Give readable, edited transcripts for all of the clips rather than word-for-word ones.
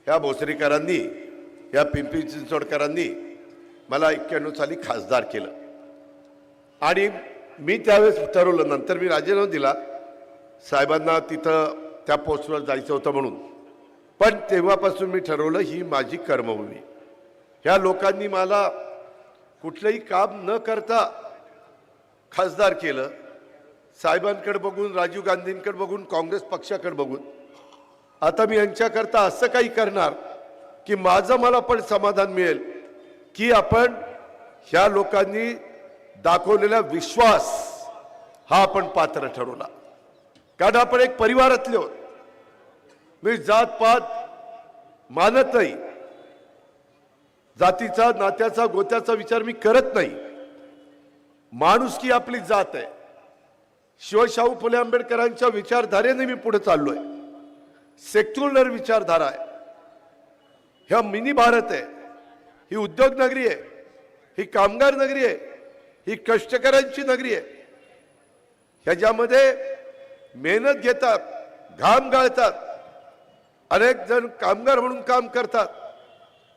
ह्या भोसरीकरांनी, ह्या पिंपरी चिंचवडकरांनी मला 91 साली खासदार केलं आणि मी त्यावेळेस ठरवलं, नंतर मी राजीनामा दिला, साहेबांना तिथं त्या पोस्टवर जायचं होतं म्हणून, पण तेव्हापासून मी ठरवलं ही माझी कर्मभूमी. ह्या लोकांनी मला कुठलंही काम न करता खासदार केलं. साहेबांकडे बघून, राजीव गांधींकडे बघून, काँग्रेस पक्षाकडे बघून. आता मी यांच्याकरता असं काही करणार की माझं मला पण समाधान मिळेल की आपण ह्या लोकांनी दाखवलेला विश्वास हा आपण पात्र ठरवला. कारण आपण एक परिवारातले आहोत. मी जातपात मानत नाही, जातीचा, नात्याचा, गोत्याचा विचार मी करत नाही. माणुसकी आपली जात आहे. शिवशाहू फुले आंबेडकरांच्या विचारधारेने मी पुढे चाललोय. सेक्युलर विचारधारा आहे. ह्या मिनी भारत आहे, ही उद्योग नगरी आहे, ही कामगार नगरी आहे, ही कष्टकऱ्यांची नगरी आहे. ह्याच्यामध्ये मेहनत घेतात, घाम गाळतात, अनेक जण कामगार म्हणून काम करतात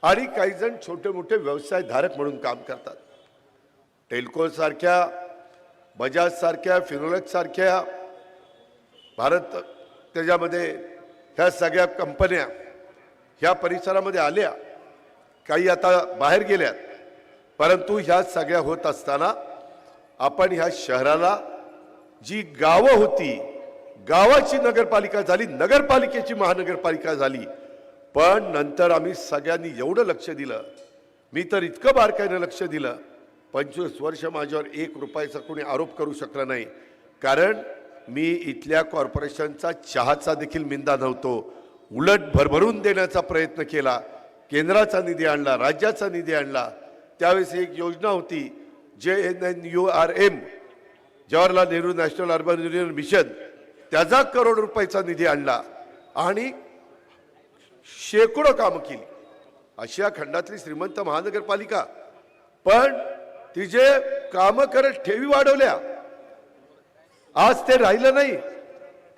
आणि काही जण छोटे मोठे व्यवसायधारक म्हणून काम करतात. टेल्को सारख्या, बजाज सारख्या, फिनोलेक्स सारख्या भारत, त्याच्यामध्ये ह्या सगळ्या कंपन्या ह्या परिसरामध्ये आल्या, काही आता बाहेर गेल्यात. परंतु ह्या सगळ्या होत असताना आपण ह्या शहराला जी गावं होती, गावाची नगरपालिका झाली, नगरपालिकेची महानगरपालिका झाली. पण नंतर आम्ही सगळ्यांनी एवढं लक्ष दिलं, मी तर इतकं बारकाईनं लक्ष दिलं, 25 वर्ष माझ्यावर 1 रुपयाचा कोणी आरोप करू शकला नाही. कारण मी इथल्या कॉर्पोरेशनचा चहाचा देखील मिंदा नव्हतो, उलट भरभरून देण्याचा प्रयत्न केला. केंद्राचा निधी आणला, राज्याचा निधी आणला. त्यावेळेस एक योजना होती JNNURM, Jawaharlal Nehru national urban renewal mission, त्याचा करोड रुपयाचा निधी आणला आणि शेकडो कामं केली. आशिया खंडातली श्रीमंत महानगरपालिका, पण तिचे कामं करत ठेवी वाढवल्या. आज ते राहिलं नाही.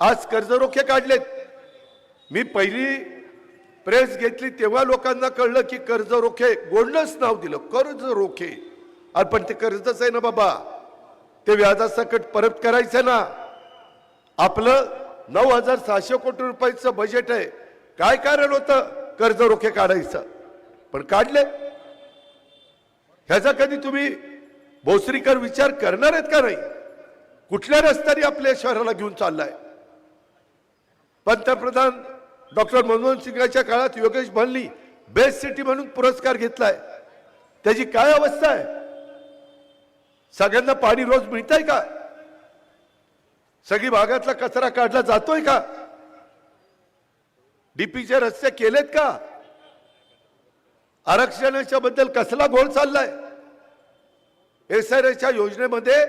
आज कर्जरोखे काढलेत. मी पहिली प्रेस घेतली तेव्हा लोकांना कळलं की कर्जरोखे, गोंडच नाव दिलं कर्जरोखे. अरे पण ते कर्जच आहे ना बाबा, ते व्याजासकट परत करायचं ना. आपलं 9,600 कोटी रुपयाचं बजेट आहे. काय कारण होतं कर्जरोखे काढायचं? पण काढले. ह्याचा कधी तुम्ही भोसरीकर विचार करणार आहेत का नाही? कुठल्या रस्त्याने आपल्या शहराला घेऊन चाललाय? पंतप्रधान डॉक्टर मनमोहन सिंगांच्या काळात योगेश भानली बेस्ट सिटी म्हणून पुरस्कार घेतलाय. त्याची काय अवस्था आहे? सगळ्यांना पाणी रोज मिळतंय का? सगळी भागातला कचरा काढला जातोय का? डीपीचे रस्ते केलेत का? आरक्षणाच्या बद्दल कसला घोळ चाललाय? SRAच्या योजनेमध्ये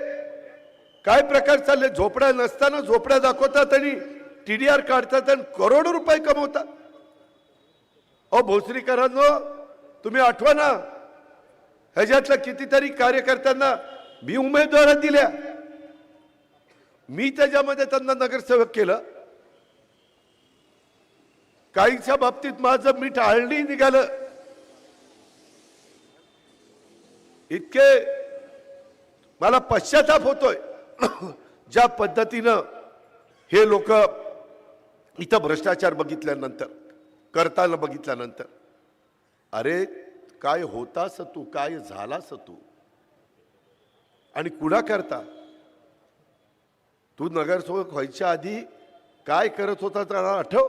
काय प्रकार चालले? झोपड्या नसताना झोपड्या दाखवतात आणि TDR काढतात आणि करोडो रुपये कमवतात. अहो भोसरीकरांनो, तुम्ही आठवा ना, ह्याच्यातल्या कितीतरी कार्यकर्त्यांना मी उमेदवारी दिल्या. मी त्याच्यामध्ये त्यांना नगरसेवक केलं. काहीच्या बाबतीत माझं मीठ आळणी निघालं. इतके मला पश्चाताप होतोय ज्या पद्धतीनं हे लोक इथं भ्रष्टाचार बघितल्यानंतर, करताना बघितल्यानंतर. अरे काय होतास तू, काय झालास तू, आणि कुणा करता? तू नगरसेवक व्हायच्या आधी काय करत होता त्याला आठव?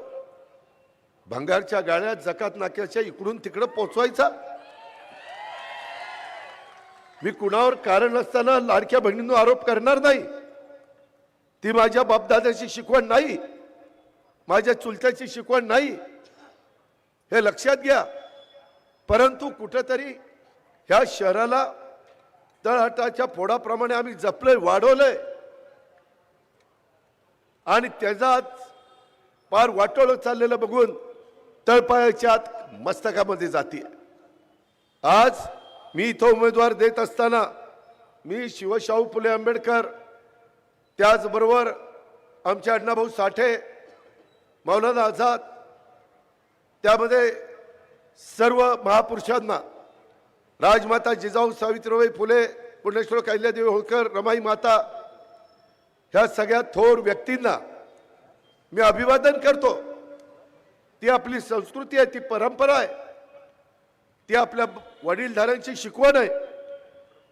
भंगारच्या गाड्या जकात नाक्याच्या इकडून तिकडं पोचवायचा. मी कुणावर कारण असताना लाडक्या बहिणींवर आरोप करणार नाही. ती माझ्या बापदादाची शिकवण नाही, माझ्या चुलत्याची शिकवण नाही, हे लक्षात घ्या. परंतु कुठेतरी ह्या शहराला तळहाटाच्या फोडाप्रमाणे आम्ही जपलंय, वाढवलंय आणि त्याचा पार वाटोळं चाललेलं बघून तळपायाच्या आत मस्तकामध्ये जाते. आज मी इथं उमेदवार देत असताना मी शिवशाहू फुले आंबेडकर, त्याचबरोबर आमचे अण्णाभाऊ साठे, मौलाना आझाद त्यामध्ये सर्व महापुरुषांना राजमाता जिजाऊ सावित्रीबाई फुले, पुण्यश्लोक अहिल्यादेवी होळकर, रमाई माता ह्या सगळ्या थोर व्यक्तींना मी अभिवादन करतो। ती आपली संस्कृती आहे, ती परंपरा आहे, ती आपल्या वडीलधाऱ्यांची शिकवण आहे।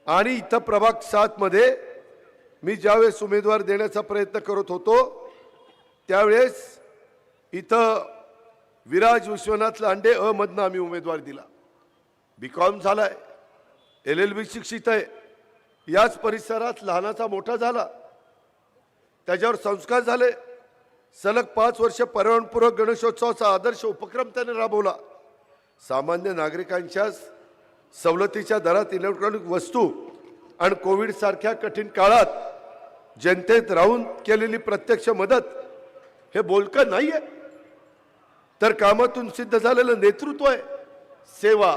आणि इथं प्रभाग 7 मध्ये मी ज्यावेळेस उमेदवार देण्याचा प्रयत्न करत होतो त्यावेळेस इथं विराज विश्वनाथ लांडे मधनं आम्ही उमेदवार दिला। BCom झालाय, LLB शिक्षित आहे, याच परिसरात लहानाचा मोठा झाला, त्याच्यावर संस्कार झाले। सलग 5 वर्ष पर्यावरणपूरक गणेशोत्सवाचा आदर्श उपक्रम त्याने राबवला। सामान्य नागरिकांच्या सवलतीच्या दरात इलेक्ट्रॉनिक वस्तू आणि कोविड सारख्या कठीण काळात जनतेत राहून केलेली प्रत्यक्ष मदत हे बोलकं नाहीये, तर कामातून सिद्ध झालेलं नेतृत्व आहे। सेवा,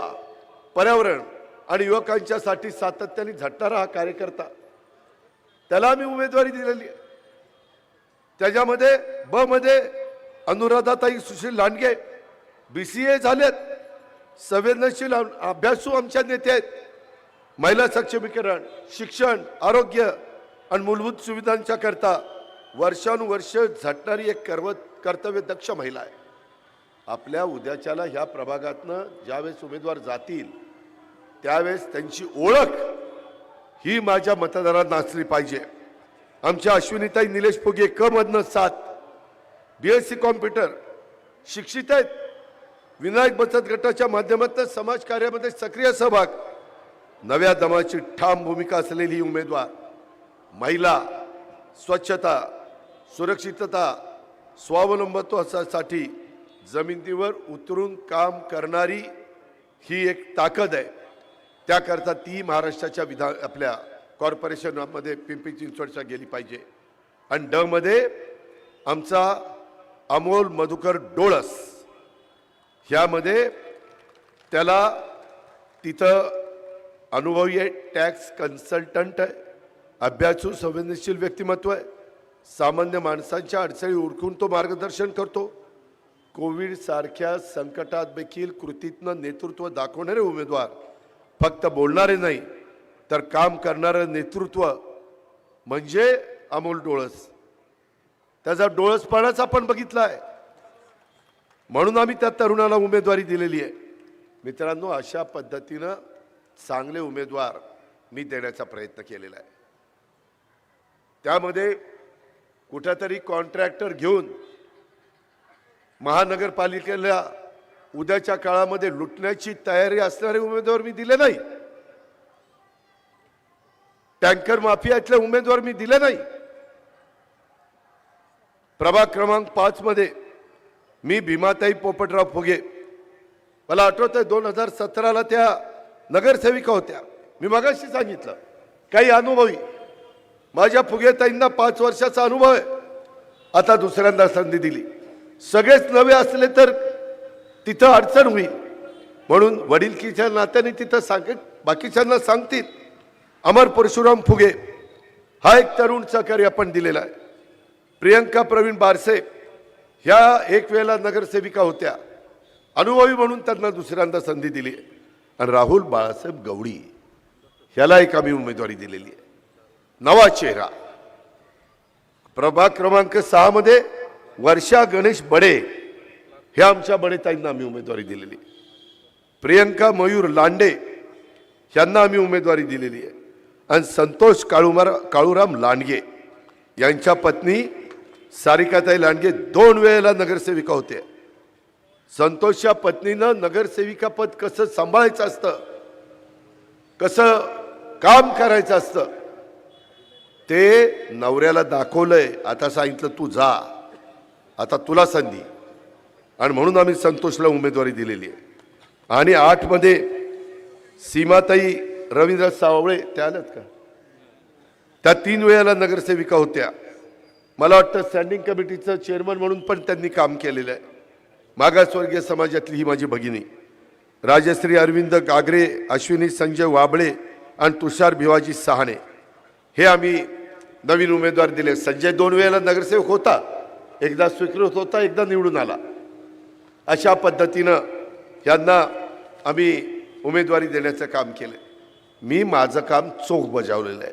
पर्यावरण आणि युवकांच्यासाठी सातत्याने झटणारा हा कार्यकर्ता, त्याला आम्ही उमेदवारी दिलेली आहे। त्याच्यामध्ये ब मध्ये अनुराधाताई सुशील लांडगे BCA झालेत, संवेदनशील अभ्यासू आमच्या नेते आहेत। महिला सक्षमीकरण, शिक्षण, आरोग्य आणि मूलभूत सुविधांच्या करता वर्षानुवर्ष झटणारी एक कर्तव्यदक्ष महिला आहे। आपल्या उद्याच्याला ह्या प्रभागातनं ज्यावेळेस उमेदवार जातील त्यावेळेस त्यांची ओळख ही माझ्या मतदारांना असली पाहिजे। आमच्या अश्विनीताई निलेश फुगे क मधनं 7 BSc कॉम्प्युटर शिक्षित आहेत। विनायक बचत गटाच्या माध्यमातून समाज कार्यामध्ये सक्रिय सहभाग, नव्या दमाची ठाम भूमिका असलेली उमेदवार, महिला, स्वच्छता, सुरक्षितता, स्वावलंबत्वासाठी जमिनीवर उतरून काम करणारी ही एक ताकद आहे। त्याकरता ती महाराष्ट्राच्या आपल्या कॉर्पोरेशनमध्ये पिंपरी चिंचवडच्या गेली पाहिजे। आणि ड मध्ये आमचा अमोल मधुकर डोळस, ह्यामध्ये त्याला तिथं अनुभवी आहे, टॅक्स कन्सल्टंट आहे, अभ्यासू संवेदनशील व्यक्तिमत्व आहे, सामान्य माणसांच्या अडचणी ओळखून तो मार्गदर्शन करतो। कोविड सारख्या संकटात देखील कृतीतनं नेतृत्व दाखवणारे उमेदवार, फक्त बोलणारे नाही तर काम करणारं नेतृत्व म्हणजे अमोल डोळस। त्याचा डोळसपणाचा आपण बघितला आहे, म्हणून आम्ही त्या तरुणाला उमेदवारी दिलेली आहे। मित्रांनो, अशा पद्धतीनं चांगले उमेदवार मी देण्याचा प्रयत्न केलेला आहे। त्यामध्ये कुठेतरी कॉन्ट्रॅक्टर घेऊन महानगरपालिकेला उद्याच्या काळामध्ये लुटण्याची तयारी असणारे उमेदवार मी दिले नाही। टँकर माफियातले उमेदवार मी दिले नाही। प्रभाग क्रमांक 5 मध्ये मी भीमाताई पोपटराव फुगे, मला आठवतंय 2017ला त्या नगरसेविका होत्या। मी मगाशी सांगितलं काही अनुभवी, माझ्या फुगेताईंना 5 वर्षाचा अनुभव आहे। आता दुसऱ्यांदा संधी दिली, सगळेच नवे असले तर तिथं अडचण होईल, म्हणून वडीलकीच्या नात्याने तिथं सांगेल, बाकीच्यांना सांगतील। अमर परशुराम फुगे हा एक तरुण सहकारी आपण दिलेला आहे। प्रियंका प्रवीण बारसे ह्या एक वेळेला नगरसेविका होत्या, अनुभवी म्हणून त्यांना दुसऱ्यांदा संधी दिली। आणि राहुल बाळासाहेब गवडी ह्याला एक आम्ही उमेदवारी दिलेली आहे, नवा चेहरा। प्रभाग क्रमांक 6 मध्ये वर्षा गणेश बडे हे आमच्या बडेताईंना आम्ही उमेदवारी दिलेली। प्रियंका मयूर लांडे यांना आम्ही उमेदवारी दिलेली आहे। आणि संतोष काळूराम लांडगे यांच्या पत्नी सारिकाताई लांडगे 2 वेळेला नगरसेविका होते। संतोषच्या पत्नीनं नगरसेविका पद कसं सांभाळायचं असतं, कसं काम करायचं असतं ते नवऱ्याला दाखवलंय। आता सांगितलं तू जा, आता तुला संधी, आणि म्हणून आम्ही संतोषला उमेदवारी दिलेली आहे। आणि 8 मध्ये सीमाताई रवींद्र सावळे त्या आल्यात का, त्या 3 वेळेला नगरसेविका होत्या। मला वाटतं स्टँडिंग कमिटीचं चेअरमन म्हणून पण त्यांनी काम केलेलं आहे। मागासवर्गीय समाजातली ही माझी भगिनी राजश्री अरविंद गागरे, अश्विनी संजय वाबळे आणि तुषार भिवाजी सहाणे हे आम्ही नवीन उमेदवार दिले। संजय 2 वेळेला नगरसेवक होता, एकदा स्वीकृत होता, एकदा निवडून आला। अशा पद्धतीनं यांना आम्ही उमेदवारी देण्याचं काम केलं. मी माझं काम चोख बजावलेलं आहे.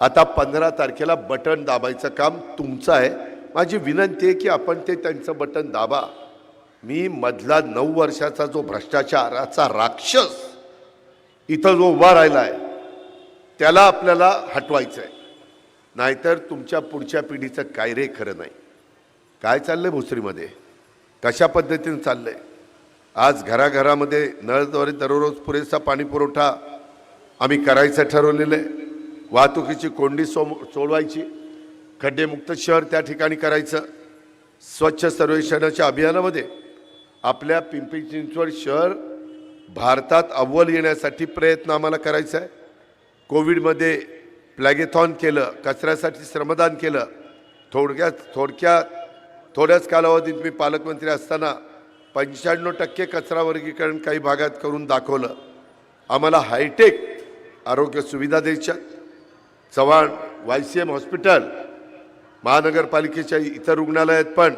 आता 15 तारखेला बटन दाबायचं काम तुमचं आहे. माझी विनंती आहे की आपण ते त्यांचं बटन दाबा. मी मधला 9 वर्षाचा जो भ्रष्टाचाराचा राक्षस इथं जो उभा राहिला आहे त्याला आपल्याला हटवायचं आहे. नाहीतर तुमच्या पुढच्या पिढीचं काय रे खरं नाही. काय चाललंय भोसरीमध्ये, कशा पद्धतीने चाललंय. आज घराघरामध्ये नळद्वारे दररोज पुरेसा पाणी पुरवठा आम्ही करायचं ठरवलेलं आहे. वाहतुकीची कोंडी सोडवायची, खड्डेमुक्त शहर त्या ठिकाणी करायचं. स्वच्छ सर्वेक्षणाच्या अभियानामध्ये आपल्या पिंपरी चिंचवड शहर भारतात अव्वल येण्यासाठी प्रयत्न आम्हाला करायचा आहे. कोविडमध्ये प्लॅगेथॉन केलं, कचऱ्यासाठी श्रमदान केलं. थोड्याच कालावधीत मी पालकमंत्री असताना 95% कचरा वर्गीकरण काही भागात करून दाखवलं. आम्हाला हायटेक आरोग्य सुविधा द्यायच्या. चव्हाण YCM हॉस्पिटल, महानगरपालिकेच्या इतर रुग्णालयात पण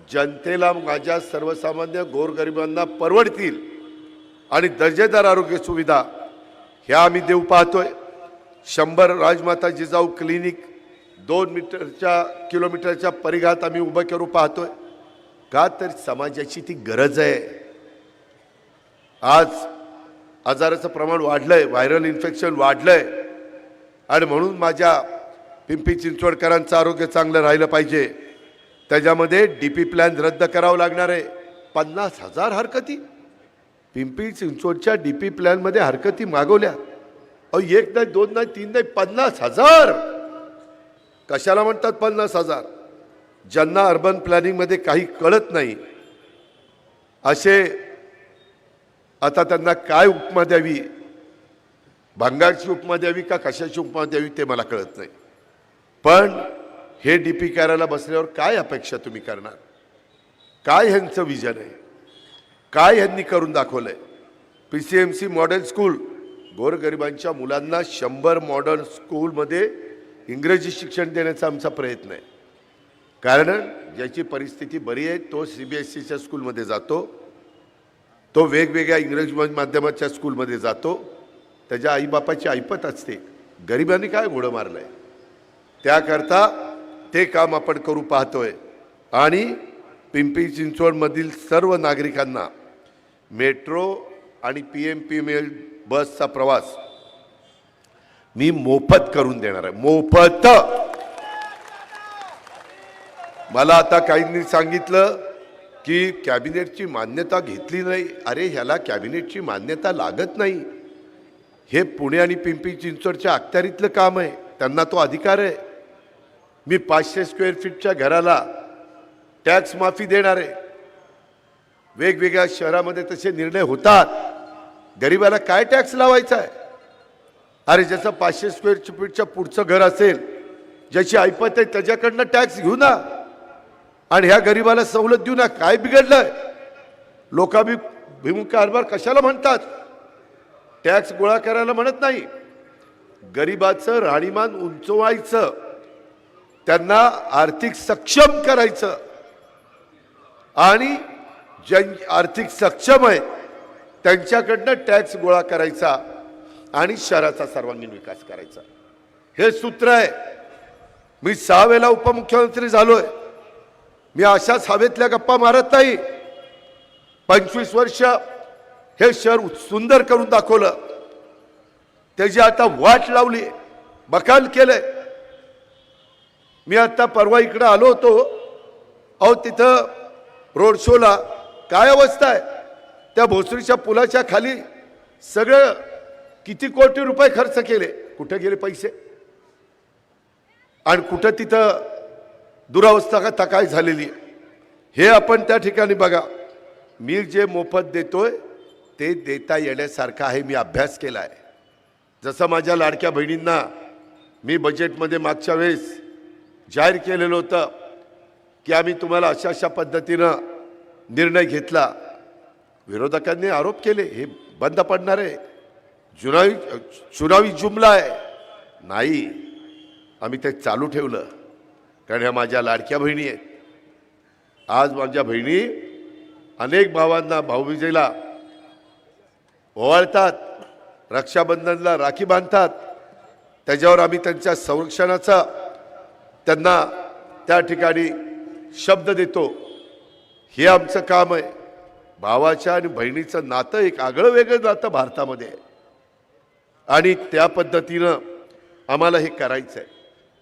जनतेला, माझ्या सर्वसामान्य गोरगरिबांना परवडतील आणि दर्जेदार आरोग्य सुविधा ह्या आम्ही देऊ पाहतोय. 100 राजमाता जिजाऊ क्लिनिक 2 किलोमीटरच्या परिघात आम्ही उभं करू पाहतोय. का तर समाजाची ती गरज आहे. आज आजाराचं प्रमाण वाढलंय, व्हायरल इन्फेक्शन वाढलंय आणि म्हणून माझ्या पिंपरी चिंचवडकरांचं आरोग्य चांगलं राहिलं पाहिजे. त्याच्यामध्ये DP प्लॅन रद्द करावं लागणार आहे. 50,000 हरकती पिंपरी चिंचवडच्या DP प्लॅनमध्ये हरकती मागवल्या. अहो, 1 नाही, 2 नाही, 3 नाही, 50,000. कशाला म्हणतात 50,000? ज्यांना अर्बन प्लॅनिंगमध्ये काही कळत नाही असे आता त्यांना काय उपमा द्यावी, भंगारची उपमा द्यावी का कशाची उपमा द्यावी ते मला कळत नाही. पण हे DP करायला बसल्यावर काय अपेक्षा तुम्ही करणार? काय ह्यांचं विजन आहे? काय ह्यांनी करून दाखवलंय? PCMC मॉडेल स्कूल, गोरगरिबांच्या मुलांना 100 मॉडर्न स्कूलमध्ये इंग्रजी शिक्षण देण्याचा आमचा प्रयत्न आहे. कारण ज्याची परिस्थिती बरी आहे तो CBSEच्या स्कूलमध्ये जातो, तो वेगवेगळ्या इंग्रजी माध्यमाच्या स्कूलमध्ये जातो. त्याच्या आईबापाची ऐपत असते. गरिबांनी काय घोडं मारलंय त्याकरता ते काम आपण करू पाहतोय. आणि पिंपरी चिंचवडमधील सर्व नागरिकांना मेट्रो आणि PMPML बसचा प्रवास मी मोफत करून देणार आहे. मोफत. मला आता काहींनी सांगितलं की कॅबिनेटची मान्यता घेतली नाही. अरे, ह्याला कॅबिनेटची मान्यता लागत नाही. हे पुणे आणि पिंपरी चिंचवडच्या अखत्यारीतलं काम आहे. त्यांना तो अधिकार आहे. मी 500 स्क्वेअर फीटच्या घराला टॅक्स माफी देणार आहे. वेगवेगळ्या शहरामध्ये तसे निर्णय होतात. गरिबाला काय टॅक्स लावायचा आहे? अरे, ज्याचं 500 स्क्वेअर फीटच्या पुढचं घर असेल, ज्याची ऐपत आहे त्याच्याकडनं टॅक्स घेऊ ना आणि ह्या गरिबाला सवलत देऊ ना. काय बिघडलंय? लोकाभिमुख कारभार कशाला म्हणतात? टॅक्स गोळा करायला म्हणत नाही. गरिबाचं राहणीमान उंचवायचं, त्यांना आर्थिक सक्षम करायचं आणि ज्या आर्थिक सक्षम आहे त्यांच्याकडनं टॅक्स गोळा करायचा आणि शहराचा सर्वांगीण विकास करायचा. हे सूत्र आहे. मी 6 वेळेला उपमुख्यमंत्री झालोय. मी अशाच हवेतल्या गप्पा मारत नाही. 25 वर्ष हे शहर सुंदर करून दाखवलं. त्याची आता वाट लावली, बकाल केलंय. मी आता परवा इकडे आलो होतो. अहो, तिथं रोड शोला काय अवस्था आहे? त्या भोसरीच्या पुलाच्या खाली सगळं किती कोटी रुपये खर्च केले, कुठे गेले पैसे? आणि कुठं तिथं दुरावस्था का काय झालेली आहे हे आपण त्या ठिकाणी बघा. मी जे मोफत देतोय ते देता येण्यासारखं आहे. मी अभ्यास केला आहे. जसं माझ्या लाडक्या बहिणींना मी बजेटमध्ये मागच्या वेळेस जाहीर केलेलं होतं की आम्ही तुम्हाला अशा अशा पद्धतीनं निर्णय घेतला. विरोधकांनी आरोप केले हे बंद पडणार आहे, चुनावी जुमला आहे. नाही, आम्ही ते चालू ठेवलं कारण ह्या माझ्या लाडक्या बहिणी आहेत. आज माझ्या बहिणी अनेक भावांना भाऊबीजेला ओवाळतात, रक्षाबंधनला राखी बांधतात, त्याच्यावर आम्ही त्यांच्या संरक्षणाचा त्यांना त्या ठिकाणी शब्द देतो. हे आमचं काम आहे. भावाच्या आणि बहिणीचं नातं एक आगळं वेगळं नातं भारतामध्ये आहे आणि त्या पद्धतीनं आम्हाला हे करायचं आहे.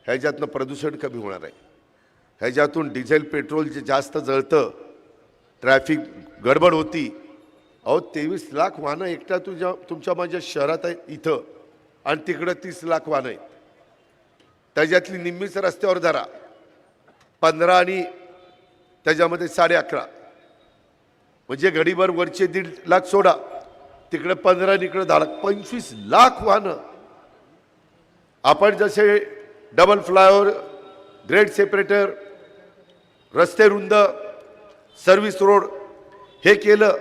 ह्याच्यातनं प्रदूषण कमी होणार आहे. ह्याच्यातून डिझेल पेट्रोल जे जास्त जळतं, ट्रॅफिक गडबड होती. अहो 23 लाख वाहनं एकट्या तुमच्या माझ्या शहरात आहेत इथं, आणि तिकडं 30 लाख वाहनं आहेत. त्याच्यातली निम्मीच रस्त्यावर धरा, 15 आणि त्याच्यामध्ये 11.5, म्हणजे घडीभर वरचे 1.5 लाख सोडा, तिकडे 15 आणि इकडे 10 लाख, 25 लाख वाहनं. आपण जसे डबल फ्लायओव्हर, ग्रेड सेपरेटर, रस्ते रुंद, सर्व्हिस रोड हे केलं,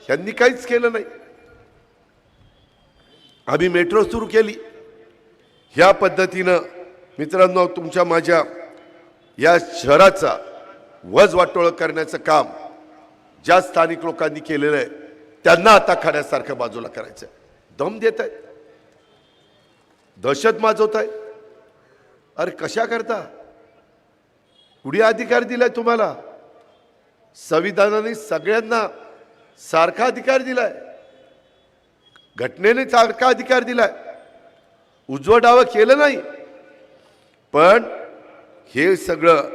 यांनी काहीच केलं नाही. आम्ही मेट्रो सुरू केली. ह्या पद्धतीनं मित्रांनो तुमच्या माझ्या या शहराचा वजवाटोळ करण्याचं काम ज्या स्थानिक लोकांनी केलेलं आहे त्यांना आता खड्यासारखं बाजूला करायचं. दम देत आहेत, दहशत माजवत आहे. अरे कशा करता? कुणी अधिकार दिलाय तुम्हाला? संविधानाने सगळ्यांना सारखा अधिकार दिलाय, घटनेने सारखा अधिकार दिलाय. उजवं डावं केलं नाही. पण हे सगळं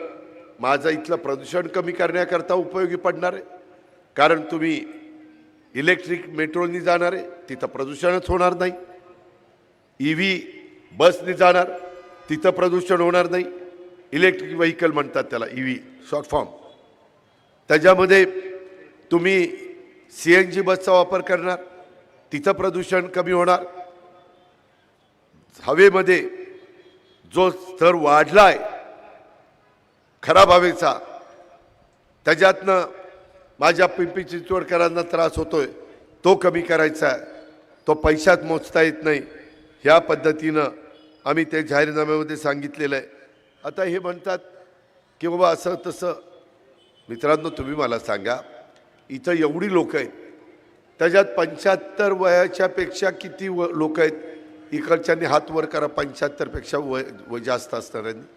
माझं इथलं प्रदूषण कमी करण्याकरता उपयोगी पडणार आहे. कारण तुम्ही इलेक्ट्रिक मेट्रोनी जाणार आहे, तिथं प्रदूषणच होणार नाही. EV बसनी जाणार, तिथं प्रदूषण होणार नाही. इलेक्ट्रिक व्हेकल म्हणतात त्याला, EV शॉर्ट फॉर्म. त्याच्यामध्ये तुम्ही CNG बसचा वापर करणार, तिथं प्रदूषण कमी होणार. हवेमध्ये जो स्तर वाढलाय खराब हवेचा, त्याच्यातनं माझ्या पिंपरी चिंचवडकरांना त्रास होतोय, तो कमी करायचा आहे. तो पैशात मोजता येत नाही. ह्या पद्धतीनं आम्ही ते जाहीरनाम्यामध्ये सांगितलेलं आहे. आता हे म्हणतात की बाबा असं तसं. मित्रांनो तुम्ही मला सांगा, इथं एवढी लोक आहेत, त्याच्यात 75 वयाच्या पेक्षा किती लोक आहेत? इकडच्यांनी हात वर करा. 75 पेक्षा वय जास्त असणाऱ्यांनी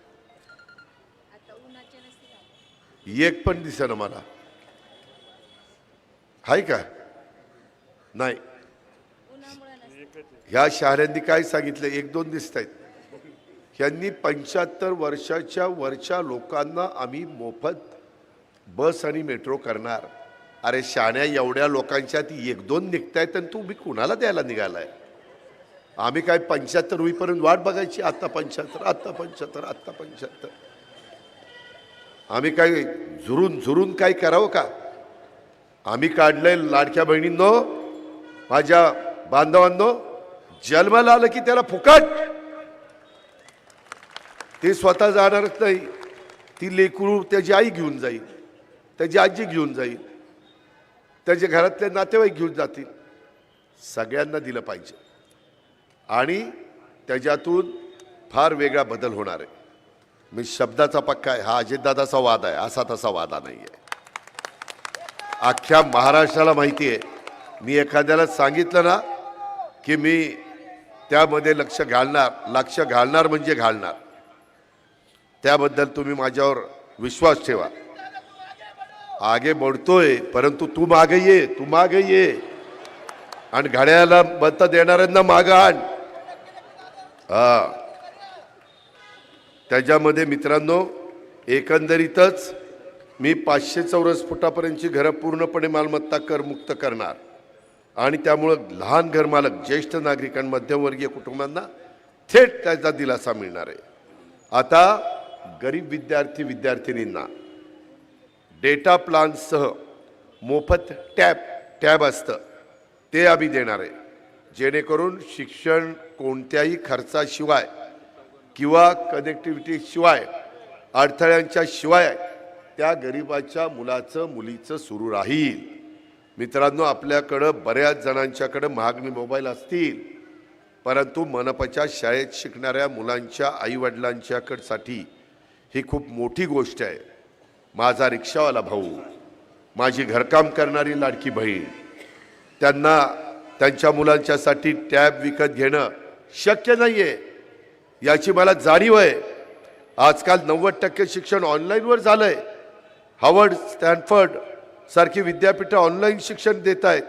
एक पण दिसेना मला. आहे का? नाही. ह्या शहरांनी काय सांगितलं? 1-2 दिसत आहेत. ह्यांनी 75 वर्षाच्या वरच्या लोकांना आम्ही मोफत बस आणि मेट्रो करणार. अरे शाण्या, एवढ्या लोकांच्यात 1-2 निघतायत आणि तुम्ही कुणाला द्यायला निघालाय? आम्ही काय 75 होईपर्यंत वाट बघायची? आत्ता 75, आत्ता 75, आत्ता 75. आम्ही काय झुरून काय करावं का? आम्ही काढलंय लाडक्या बहिणींनो, माझ्या बांधवांनो, जन्माला आलं की त्याला फुकट. ते स्वतः जाणारच नाही, ती लेकरू त्याची आई घेऊन जाईल, त्याची आजी घेऊन जाईल, त्याचे घरातले नातेवाईक घेऊन जातील. सगळ्यांना दिलं पाहिजे आणि त्याच्यातून फार वेगळा बदल होणार आहे. मी शब्दाचा पक्का आहे. हा अजितदादाचा वाद आहे, असा तसा वादा नाही आहे. अख्ख्या महाराष्ट्राला माहिती आहे. मी एखाद्याला सांगितलं ना की मी त्यामध्ये लक्ष घालणार म्हणजे घालणार. त्याबद्दल तुम्ही माझ्यावर विश्वास ठेवा. आगे बढ़तोय, परंतु तू मागे ये आणि घड्याला मत देणाऱ्यांना मागं आण. त्याच्यामध्ये मित्रांनो एकंदरीतच मी 500 चौरस फुटापर्यंतची घरं पूर्णपणे मालमत्ता करमुक्त करणार आणि त्यामुळं लहान घरमालक, ज्येष्ठ नागरिक आणि मध्यमवर्गीय कुटुंबांना थेट त्याचा दिलासा मिळणार आहे. आता गरीब विद्यार्थींना डेटा प्लानसह मोफत टॅब असतं ते आम्ही देणार आहे, जेणेकरून शिक्षण कोणत्याही खर्चाशिवाय किंवा कनेक्टिव्हिटी शिवाय, अडथळ्यांच्या शिवाय त्या गरिबाच्या मुलीचं सुरू राहील. मित्रांनो, आपल्याकडं बऱ्याच जणांच्याकडं महागणी मोबाईल असतील, परंतु मनपाच्या शाळेत शिकणाऱ्या मुलांच्या आईवडिलांच्याकडसाठी ही खूप मोठी गोष्ट आहे. माझा रिक्षावाला भाऊ माझी घरकाम करणारी लाडकी बहीण, त्यांना त्यांच्या मुलांच्यासाठी टॅब विकत घेणं शक्य नाहीये, याची मला जाणीव आहे. आजकाल 90% शिक्षण ऑनलाईनवर झालंय. हार्वर्ड, स्टॅनफर्ड सारखी विद्यापीठं ऑनलाईन शिक्षण देत आहेत.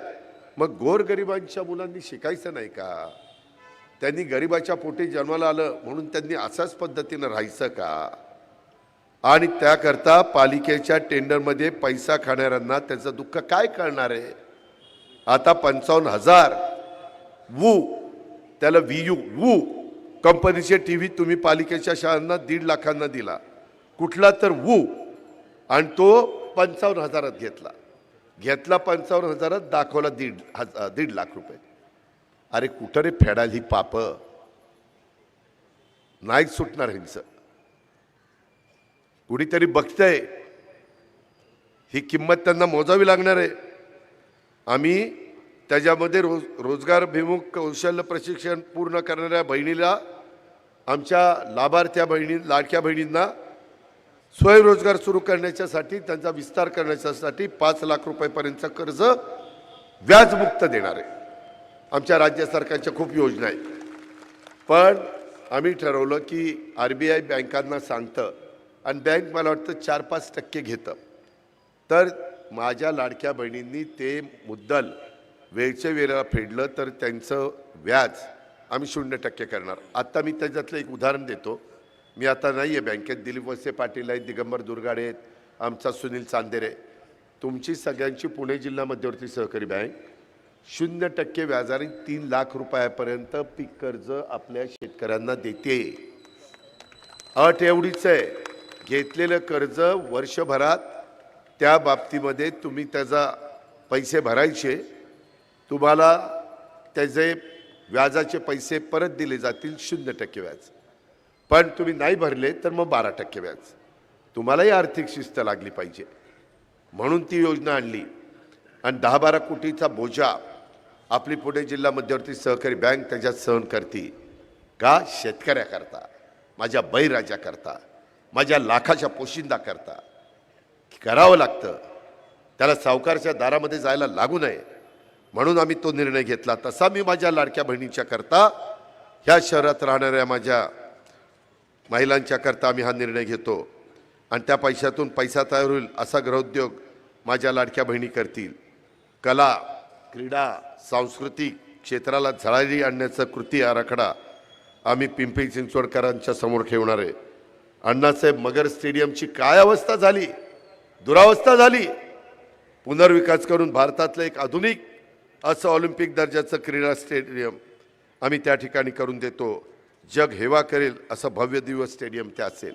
मग गोरगरिबांच्या मुलांनी शिकायचं नाही का? त्यांनी गरिबाच्या पोटी जन्माला आलं म्हणून त्यांनी अशाच पद्धतीनं राहायचं का? आणि त्याकरता पालिकेच्या टेंडरमध्ये पैसा खाणाऱ्यांना त्याचं दुःख काय कळणार आहे? आता 55,000 वू, त्याला VU वू कंपनीचे टीव्ही तुम्ही पालिकेच्या शाळांना 1.5 लाखांना दिला, कुठला तर वू, आणि तो 55,000 घेतला 55,000 दाखवला 1.5 लाख रुपये. अरे कुठं रे फेडाल ही पाप? नाही सुटणार ह्यांचं. कुणीतरी बघतंय, ही किंमत त्यांना मोजावी लागणार आहे. आम्ही त्याच्यामध्ये रोजगारभिमुख कौशल्य प्रशिक्षण पूर्ण करणाऱ्या बहिणीला, आमच्या लाभार्थ्या बहिणी, लाडक्या बहिणींना स्वयंरोजगार सुरू करण्याच्यासाठी, त्यांचा विस्तार करण्याच्यासाठी 5 लाख रुपयेपर्यंतचं कर्ज व्याजमुक्त देणार आहे. आमच्या राज्य सरकारच्या खूप योजना आहेत. पण आम्ही ठरवलं की RBI बँकांना सांगतं आणि बँक मला वाटतं 4-5% घेतं. तर माझ्या लाडक्या बहिणींनी ते मुद्दल वेळच्या वेळेला फेडलं तर त्यांचं व्याज आम्ही 0% करणार. आत्ता मी त्याच्यातलं एक उदाहरण देतो. मी आता नाही आहे बँकेत. दिलीप वळसे पाटील आहेत, दिगंबर दुर्गाडे आहेत, आमचा सुनील चांदेरे. तुमची सगळ्यांची पुणे जिल्हा मध्यवर्ती सहकारी बँक 0% व्याजाने 3 लाख रुपयापर्यंत पीक कर्ज आपल्या शेतकऱ्यांना देते. अट एवढीच आहे, घेतलेलं कर्ज वर्षभरात त्या बाबतीमध्ये तुम्ही त्याचा पैसे भरायचे, तुम्हाला त्याचे व्याजाचे पैसे परत दिले जातील 0% व्याज. पण तुम्ही नाही भरले तर मग 12% व्याज. तुम्हालाही आर्थिक शिस्त लागली पाहिजे म्हणून ती योजना आणली. आणि 10-12 कोटीचा बोजा आपली पुणे जिल्हा मध्यवर्ती सहकारी बँक त्याच्यात सहन करते का? शेतकऱ्याकरता, माझ्या बळीराजाकरता, माझ्या लाखाच्या पोशिंदाकरता करावं लागतं. त्याला सावकारच्या दारामध्ये जायला लागू नये म्हणून आम्ही तो निर्णय घेतला. तसा मी माझ्या लाडक्या बहिणीच्या करता, ह्या शहरात राहणाऱ्या माझ्या महिलांच्या करता आम्ही हा निर्णय घेतो. आणि त्या पैशातून पैसा तयार होईल असा गृहोद्योग माझ्या लाडक्या बहिणी करतील. कला, क्रीडा, सांस्कृतिक क्षेत्राला झळाळी आणण्याचा कृती आराखडा आम्ही पिंपरी चिंचवडकरांच्या समोर ठेवणार आहे. अण्णासाहेब मगर स्टेडियमची काय अवस्था झाली, दुरावस्था झाली. पुनर्विकास करून भारतातलं एक आधुनिक असं ऑलिम्पिक दर्जाचं क्रीडा स्टेडियम आम्ही त्या ठिकाणी करून देतो. जग हेवा करेल असं भव्य दिव्य स्टेडियम ते असेल.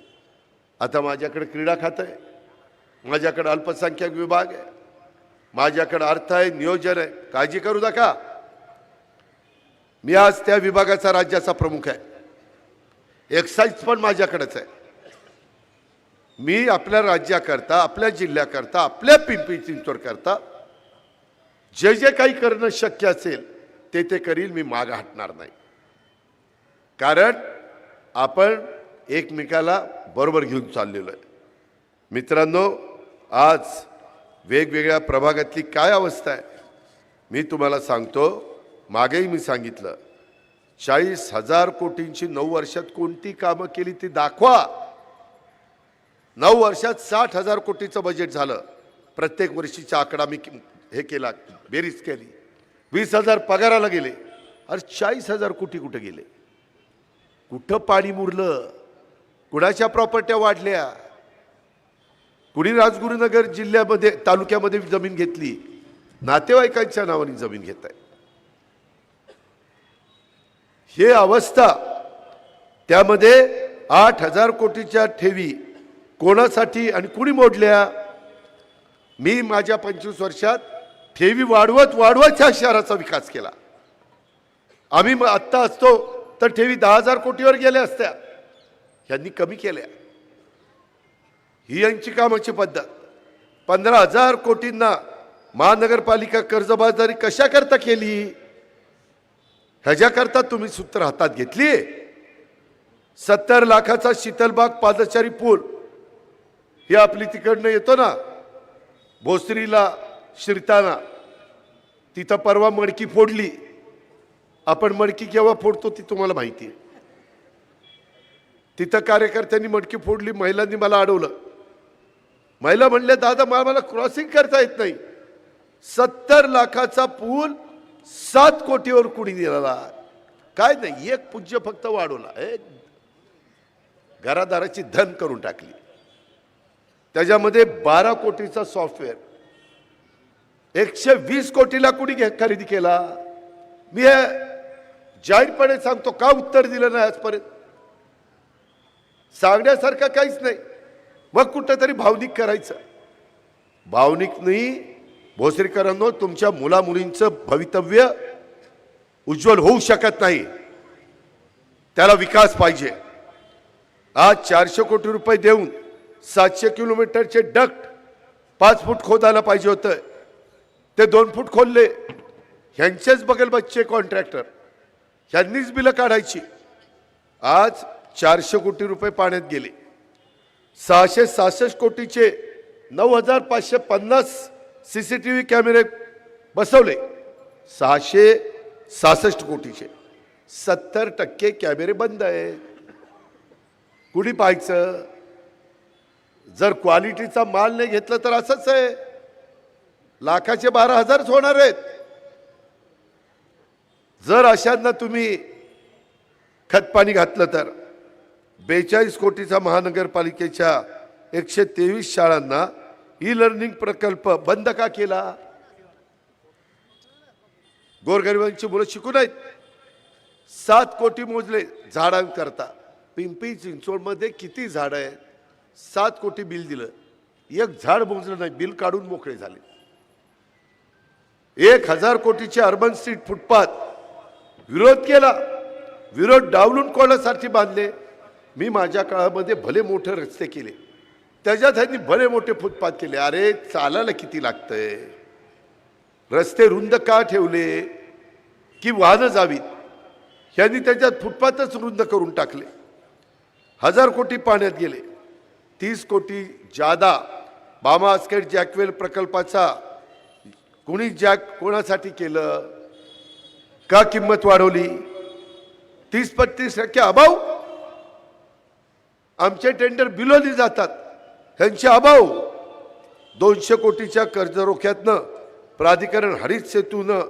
आता माझ्याकडे क्रीडा खातं आहे, माझ्याकडे अल्पसंख्याक विभाग आहे, माझ्याकडे अर्थ आहे, नियोजन आहे. काळजी करू नका, मी आज त्या विभागाचा राज्याचा प्रमुख आहे. एक्साईज पण माझ्याकडेच आहे. मी आपल्या राज्याकरता, आपल्या जिल्ह्याकरता, आपल्या पिंपरी चिंचवडकरता जे जे काही करणं शक्य असेल ते करील. मी मागं हटणार नाही. कारण आपण एकमेकाला बरोबर घेऊन चाललेलो आहे. मित्रांनो, आज वेगवेगळ्या प्रभागातली काय अवस्था आहे मी तुम्हाला सांगतो. मागेही मी सांगितलं, 40,000 कोटींची 9 वर्षात कोणती कामं केली ती दाखवा. 9 वर्षात 60,000 कोटीचं बजेट झालं. प्रत्येक वर्षीचा आकडा मी हे केला, बेरीज केली. 20,000 पगाराला गेले. अरे 40,000 कोटी कुठे गेले? कुठं पाणी मुरलं? कुणाच्या प्रॉपर्ट्या वाढल्या? कुणी राजगुरुनगर जिल्ह्यामध्ये, तालुक्यामध्ये जमीन घेतली? नातेवाईकांच्या नावाने जमीन घेत आहे. हे अवस्था. त्यामध्ये 8,000 कोटीच्या ठेवी कोणासाठी आणि कुणी मोडल्या? मी माझ्या 25 वर्षात ठेवी वाढवत ह्या शहराचा विकास केला. आम्ही आत्ता असतो तर ठेवी 10,000 कोटीवर गेल्या असत्या. यांनी कमी केल्या. ही यांची कामाची पद्धत. 15,000 कोटींना महानगरपालिका कर्जबाजारी कशा करता केली? ह्याच्याकरता तुम्ही सूत्र हातात घेतली. 70 लाखाचा शीतलबाग पादचारी पूल, ही आपली तिकडनं येतो ना, भोसरीला शिरताना तिथं परवा मडकी फोडली. आपण मडकी केव्हा फोडतो ती तुम्हाला माहिती आहे. तिथं कार्यकर्त्यांनी मडकी फोडली, महिलांनी मला अडवलं. महिला म्हणल्या दादा मला क्रॉसिंग करता येत नाही. 70 लाखाचा पूल 7 कोटीवर कुणी दिला. काय नाही, एक पूज्य फक्त वाढवला, घरादाराची धन करून टाकली. त्याच्यामध्ये 12 कोटीचा सॉफ्टवेअर 120 कोटीला कुणी खरेदी केला. मी हे जाहीरपणे सांगतो, का उत्तर दिलं नाही आजपर्यंत? सांगण्यासारखं काहीच नाही. मग कुठंतरी भावनिक करायचं. भावनिक नाही. भोसरीकरांनो, तुमच्या मुलामुलींचं भवितव्य उज्ज्वल होऊ शकत नाही. त्याला विकास पाहिजे. आज 400 कोटी रुपये देऊन 700 किलोमीटरचे डक्ट 5 फूट खोदायला पाहिजे होतं. ते 2 फूट खोदले. ह्यांचेच बगल बच्चे कॉन्ट्रॅक्टर, ह्यांनीच बिलं काढायची. आज 400 कोटी रुपये पाण्यात गेले. 666 कोटीचे 9550 CCTV कॅमेरे बसवले. 666 कोटीचे 70% कॅमेरे बंद आहे. कुणी पाहायचं? जर क्वालिटीचा माल नाही घेतला तर असंच आहे. लाखाचे 12,000 होणार आहेत. जर अशांना तुम्ही खतपाणी घातलं तर 42 कोटीचा महानगरपालिकेच्या 123 शाळांना ई लर्निंग प्रकल्प बंद का केला? गोरगरिबांची मुलं शिकू नाहीत. 7 कोटी मोजले झाडांकरता. पिंपरी चिंचवडमध्ये किती झाडं आहेत? 7 कोटी बिल दिलं, एक झाड मोजलं नाही, बिल काढून मोकळे झाले. 1000 कोटीचे अर्बन स्ट्रीट फुटपाथ विरोध केला. विरोध डावलून कोणासाठी बांधले? मी माझ्या काळामध्ये भले मोठे रस्ते केले, त्याच्यात त्यांनी भले मोठे फुटपाथ केले. अरे चालायला किती लागतंय? रस्ते रुंद का ठेवले? की वाहनं जावीत. ह्यांनी त्याच्यात फुटपाथच रुंद करून टाकले. 1000 कोटी पाण्यात गेले. 30 कोटी जादा बामा आस्केट जॅकवेल प्रकल्पाचा कोणी कोणासाठी केलं? का किंमत वाढवली? 30-35% अभाव. आमचे टेंडर बिलोली जातात, त्यांचे अभाव. 200 कोटीच्या कर्जरोख्यातनं प्राधिकरण हरित सेतूनं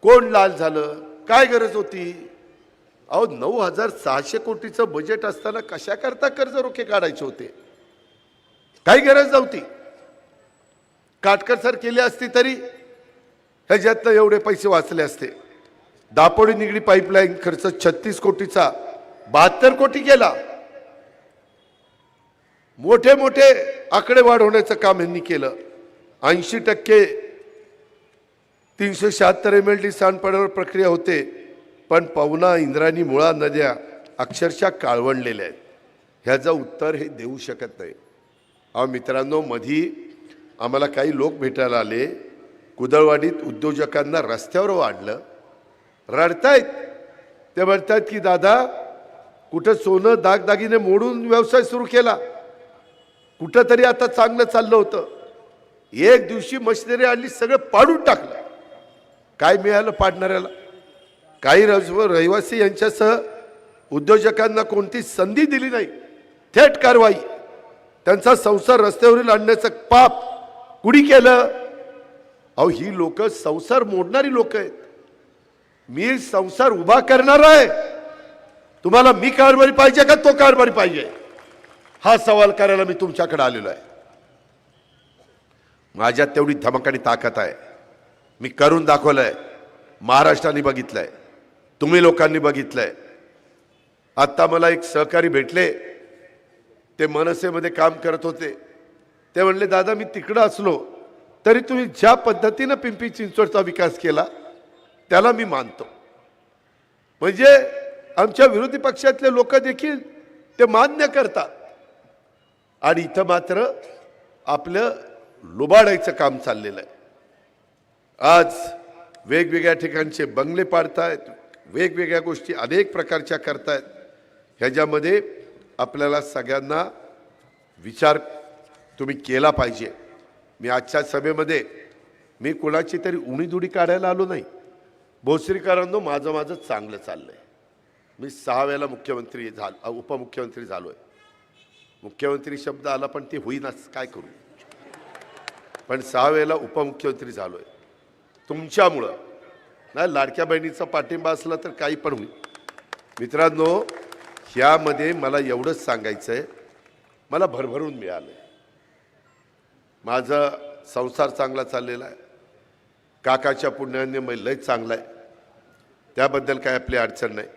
कोण लाल झालं? काय गरज होती? अहो 9600 कोटीचं बजेट असताना कशा करता कर्जरोखे काढायचे होते? काही गरज नव्हती. काटकसर केली असती तरी ह्याच्यातनं एवढे पैसे वाचले असते. दापोडी निगडी पाईपलाईन खर्च 36 कोटीचा 72 कोटी केला. मोठे मोठे आकडे वाढवण्याचं काम यांनी केलं. 80% 376 MLD सांडपाण्यावर प्रक्रिया होते, पण पवना, इंद्रायणी, मुळा नद्या अक्षरशः काळवंडलेल्या आहेत. ह्याचं उत्तर हे देऊ शकत नाही. अहो मित्रांनो, मधी आम्हाला काही लोक भेटायला आले. कुदळवाडीत उद्योजकांना रस्त्यावर वाढलं, रडतायत. ते म्हणतात की दादा, कुठं सोनं दागदागिने मोडून व्यवसाय सुरू केला, कुठं तरी आता चांगलं चाललं होतं, एक दिवशी मशिनरी आणली, सगळं पाडून टाकलं. काय मिळालं पाडणाऱ्याला? काही रहिवासी यांच्यासह उद्योजकांना कोणती संधी दिली नाही. थेट कारवाई. त्यांचा संसार रस्त्यावरील आणण्याचं पाप कुणी केलं? अहो ही लोक संसार मोडणारी लोक आहेत. मी संसार उभा करणार आहे. तुम्हाला मी कारभारी पाहिजे का तो कारभारी पाहिजे? हा सवाल करायला मी तुमच्याकडे आलेलो आहे. माझ्यात तेवढी धमक आणि ताकद आहे. मी करून दाखवलंय. महाराष्ट्राने बघितलंय, तुम्ही लोकांनी बघितलंय. आता मला एक सहकारी भेटले, ते मनसेमध्ये काम करत होते. ते म्हणले दादा, मी तिकडं असलो तरी तुम्ही ज्या पद्धतीने पिंपरी चिंचवडचा विकास केला त्याला मी मानतो. म्हणजे आमच्या विरोधी पक्षातले लोक देखील ते मान्य करतात. आणि इथं मात्र आपलं लुबाडायचं काम चाललेलं आहे. आज वेगवेगळ्या ठिकाणचे बंगले पाडतायत, वेगवेगळ्या गोष्टी अनेक प्रकारच्या करतायत. ह्याच्यामध्ये आपल्याला सगळ्यांना विचार तुम्ही केला पाहिजे. मी आजच्या सभेमध्ये मी कोणाची तरी उणीधुडी काढायला आलो नाही. भोसरीकरांनो, माझं चांगलं चाललंय. मी 6 वेळेला मुख्यमंत्री झालो, उपमुख्यमंत्री झालोय. मुख्यमंत्री शब्द आला पण ते होईनाच, काय करू. पण 6 वेळेला उपमुख्यमंत्री झालोय तुमच्यामुळं. नाही, लाडक्या बहिणीचा पाठिंबा असला तर काही पण होईल. मित्रांनो, ह्यामध्ये मला एवढंच सांगायचं आहे, मला भरभरून मिळालंय. माझा संसार चांगला चाललेला आहे. काकाच्या पुण्याने मी लय चांगला आहे, त्याबद्दल काय आपली अडचण नाही.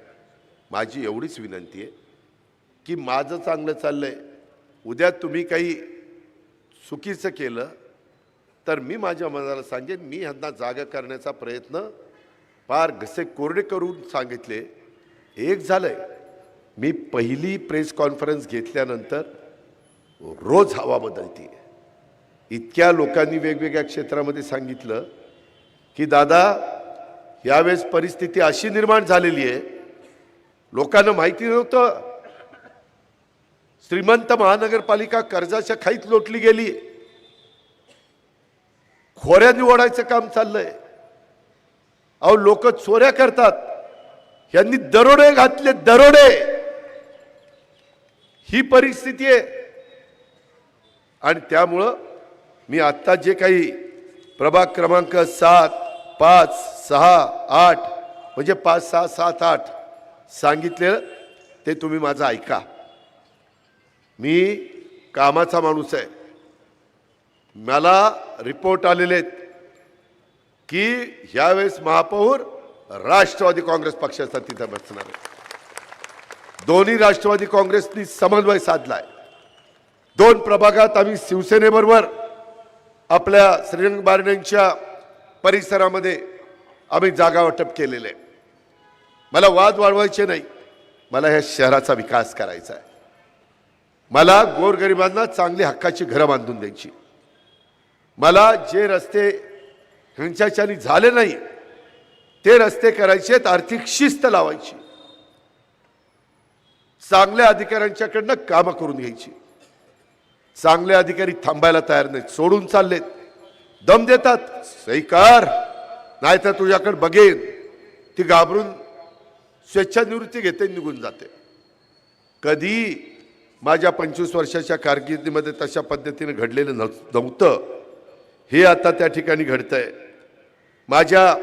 माझी एवढीच विनंती आहे की माझं चांगलं चाललंय, उद्या तुम्ही काही चुकीचं केलं तर मी माझ्या मनाला सांगेन. मी ह्यांना जागा करण्याचा प्रयत्न फार घसे कोरडे करून सांगितले. एक झालंय, मी पहिली प्रेस कॉन्फरन्स घेतल्यानंतर रोज हवा बदलते. इतक्या लोकांनी वेगवेगळ्या क्षेत्रामध्ये सांगितलं की दादा, यावेळेस परिस्थिती अशी निर्माण झालेली आहे, लोकांना माहिती नव्हतं. श्रीमंत महानगरपालिका कर्जाच्या खाईत लोटली गेली, खोऱ्याने ओढायचं काम चाललंय. अहो, लोक चोऱ्या करतात, यांनी दरोडे घातले, दरोडे. ही परिस्थिती आहे. आणि त्यामुळं मी आता जे काही प्रभाग क्रमांक 7, 5, 6, 8 म्हणजे 5, 6, 7, 8 सांगितलेलं ते तुम्ही माझं ऐका. मी कामाचा माणूस आहे. मला रिपोर्ट आलेले आहेत की ह्यावेळेस महापौर राष्ट्रवादी काँग्रेस पक्षाचा तिथं बसणार आहे. दोन्ही राष्ट्रवादी काँग्रेसनी समन्वय साधलाय. 2 प्रभागात आम्ही शिवसेनेबरोबर आपल्या श्रीरंग बारणेंच्या परिसरामध्ये आम्ही जागा वाटप केलेले. मला वाद वाढवायचे नाही, मला ह्या शहराचा विकास करायचा आहे. मला गोरगरिबांना चांगली हक्काची घरं बांधून द्यायची. मला जे रस्ते ह्यांच्याच्याने झाले नाही ते रस्ते करायचे, आर्थिक शिस्त लावायची, चांगल्या अधिकाऱ्यांच्याकडनं कामं करून घ्यायची. चांगले अधिकारी थांबायला तयार नाहीत, सोडून चाललेत, दम देतात, सही कर नाही तर तुझ्याकडे बघेन. ती घाबरून स्वेच्छानिवृत्ती घेते, निघून जाते. कधी माझ्या 25 वर्षाच्या कारकिर्दीमध्ये तशा पद्धतीने घडलेलं नव्हतं. हे आता त्या ठिकाणी घडतंय. माझ्या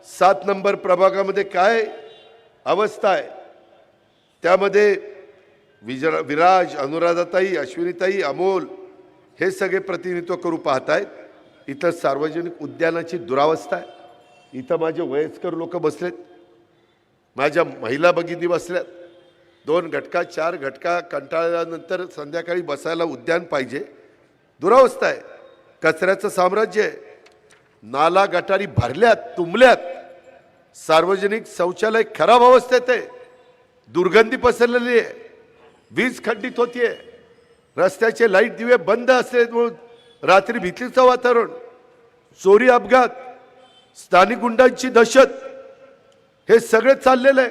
7 नंबर प्रभागामध्ये काय अवस्था आहे, त्यामध्ये विराज, अनुराधाताई, अश्विनीताई, अमोल हे सगळे प्रतिनिधित्व करू पाहतायत. इथं सार्वजनिक उद्यानाची दुरावस्था आहे. इथं माझे वयस्कर लोक बसलेत, माझ्या महिला भगिनी बसल्यात. 2 घटका 4 घटका कंटाळल्यानंतर संध्याकाळी बसायला उद्यान पाहिजे. दुरावस्था आहे. कचऱ्याचं साम्राज्य आहे. नाला गटारी भरल्यात, तुंबल्यात. सार्वजनिक शौचालय खराब अवस्थेत आहे. दुर्गंधी पसरलेली आहे. वीज खंडित होतीये. रस्त्याचे लाईट दिवे बंद असल्यामुळे रात्री भीतीचं वातावरण, चोरी, अपघात, स्थानिक गुंडांची दहशत, हे सगळे चाललेलं आहे.